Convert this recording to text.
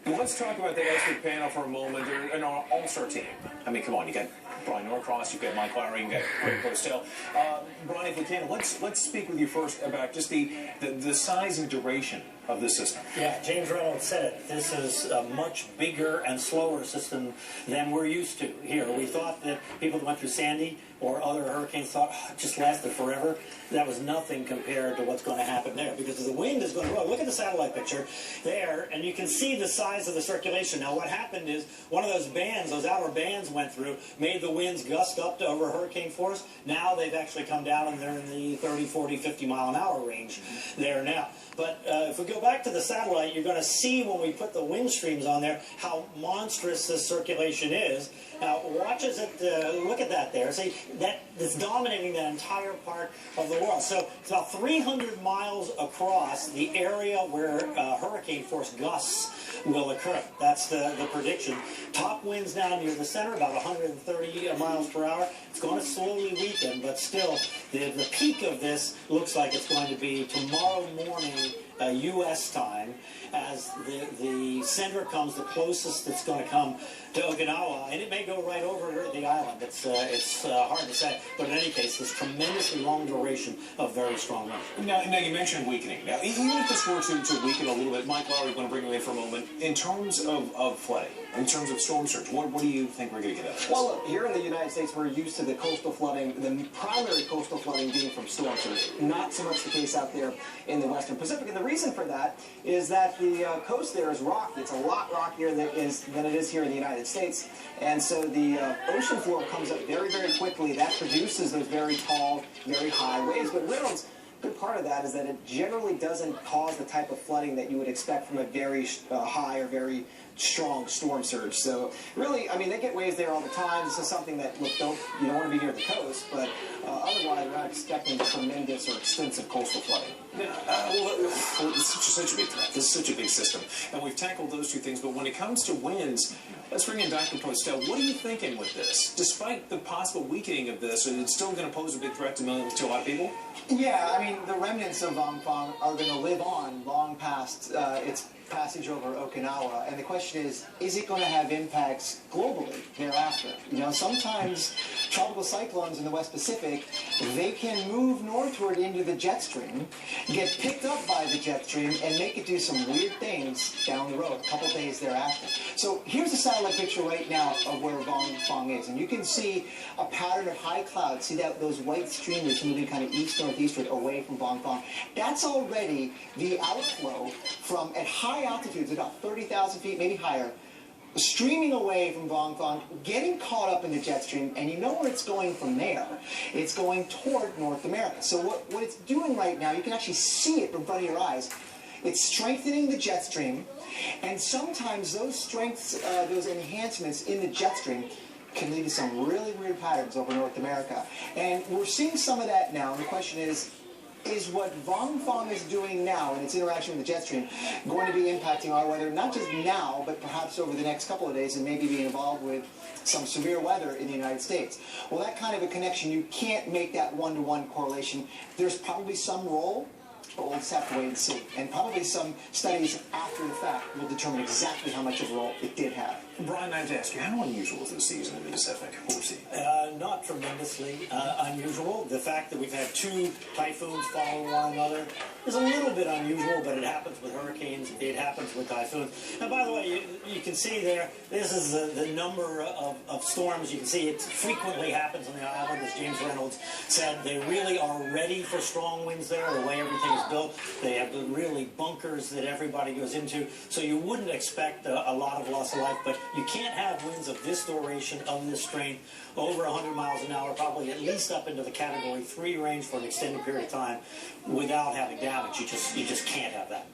Well, let's talk about that expert panel for a moment. They're an all-star team. I mean, come on, you got Bryan Norcross, you've got Mike Lowry, you've got Postel. Bryan, if we can, let's speak with you first about just the size and duration of this system. Yeah, James Reynolds said it. This is a much bigger and slower system than we're used to here. We thought that people that went through Sandy or other hurricanes thought it just lasted forever. That was nothing compared to what's going to happen there, because the wind is going to blow. Look at the satellite picture there, and you can see the size of the circulation. Now, what happened is one of those bands, those outer bands went through, made the winds gust up to over hurricane force. Now they've actually come down, and they're in the 30, 40, 50 mile an hour range there now. But if we go back to the satellite, you're going to see when we put the wind streams on there how monstrous this circulation is. Now, watch as it, look at that there. See, that's dominating that entire part of the world. So it's about 300 miles across the area where hurricane force gusts will occur. That's the prediction. Top winds down near the center, about 130 miles per hour. It's going to slowly weaken, but still, the peak of this looks like it's going to be tomorrow morning, U.S. time, as the center comes the closest it's going to come to Okinawa, and it may go right over the island. It's hard to say, but in any case, this tremendously long duration of very strong winds. Now you mentioned weakening. Now, even if this were to weaken a little bit, Mike Lowry, I'm going to bring you in for a moment. In terms of flooding, in terms of storm surge, what do you think we're going to get out of this? Well, look, here in the United States, we're used to the coastal flooding, the primary coastal flooding being from storm surge. Not so much the case out there in the Western Pacific. And the reason for that is that the coast there is rocky. It's a lot rockier than it is here in the United States. And so the ocean floor comes up very, very quickly. That produces those very tall, very high waves. But Reynolds, a good part of that is that it generally doesn't cause the type of flooding that you would expect from a very high or very strong storm surge. So really, I mean, they get waves there all the time. This is something that, look, you don't want to be near the coast, but otherwise, we're not expecting tremendous or extensive coastal flooding. Well, it's such a big threat. This is such a big system, and we've tackled those two things. But when it comes to winds, let's bring in Dr. Postel. What are you thinking with this? Despite the possible weakening of this, it's still going to pose a big threat to a lot of people? Yeah, I mean, the remnants of Vongfang are going to live on long past its passage over Okinawa, and the question is it going to have impacts globally thereafter? You know, sometimes tropical cyclones in the West Pacific, they can move northward into the jet stream, get picked up by the jet stream, and make it do some weird things down the road, a couple days thereafter. So here's a satellite picture right now of where Vongfang is, and you can see a pattern of high clouds. See those white streamers moving kind of east-northeastward away from Vongfang. That's already the outflow from, at high altitudes, about 30,000 feet, maybe higher, streaming away from Vongfang, getting caught up in the jet stream, and you know where it's going from there. It's going toward North America. So what it's doing right now, you can actually see it in front of your eyes. It's strengthening the jet stream, and sometimes those strengths, those enhancements in the jet stream can lead to some really weird patterns over North America. And we're seeing some of that now, and the question is what Vongfang is doing now in its interaction with the jet stream going to be impacting our weather, not just now, but perhaps over the next couple of days, and maybe be involved with some severe weather in the United States? Well, that kind of a connection, you can't make that one-to-one correlation. There's probably some role, but we'll just have to wait and see. And probably some studies after the fact will determine exactly how much of a role it did have. Bryan, I have to ask you, how unusual is this season in the Pacific? What we're seeing? Not tremendously unusual. The fact that we've had two typhoons following one another is a little bit unusual, but it happens with hurricanes. It happens with typhoons. And by the way, you can see there, this is the number of storms. You can see it frequently happens on the island, as James Reynolds said. They really are ready for strong winds there, the way everything is built. They have the really bunkers that everybody goes into. So you wouldn't expect a lot of loss of life, but you can't have winds of this duration, of this strength, over 100 miles an hour, probably at least up into the Category 3 range for an extended period of time without having damage. You just can't have that.